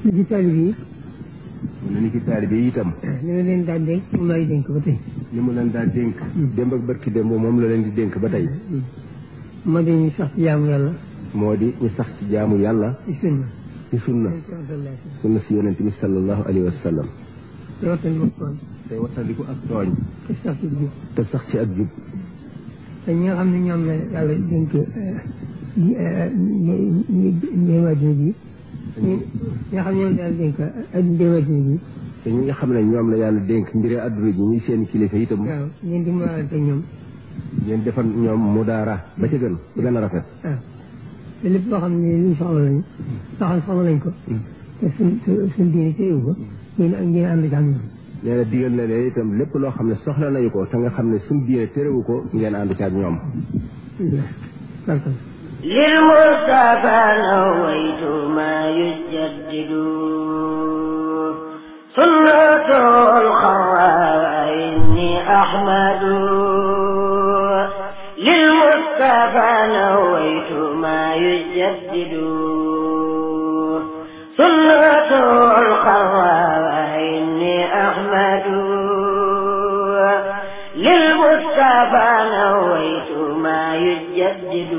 li ci taalibe yi. mu ne ni ci taalibe yi itam. li ma leen daan dénk moom laay dénk ba tey. li mu leen daan dénk. démb ak barki démb moom la leen di dénk ba tey. moo di ñu sax ci jaamu yàlla. moo di ñu sax ci jaamu yàlla. ci sunna. ci sunna. sunna si yonent bi sallallahu alayhi wa sallam. te wattandiku tooñ. te wattandiku ak tooñ. te sax ci jub. te sax ci ak jub. te ñi nga xam ne ñoom la yàlla dénk ndéem adduna ji. ñi nga xam ne ñoom la yàlla dénk ndéem adduna ji. te ñi nga xam ne ñoom la yàlla dénk mbiri adduna ji ñuy seen kilifa itam. waaw ngeen di maalante ñoom. ngeen defal ñoom mudaara ba ca gën bu gën a rafet. waaw te lépp loo xam ne luñ soxla lañu. soxla nañ ko. te suñ diine téyewu ko. ngeen ànd ci ak ñoom. nee na digal na leen itam lépp loo xam ne soxla nañu ko te nga xam ne suñ diine térewu ko ngeen ànd ci ak ñoom. للمصطفى نويت ما يجدد سنته الخوى إني أحمد للمصطفى نويت ما يجدد سنته الخوى إني أحمد للمصطفى نويت ما يجدد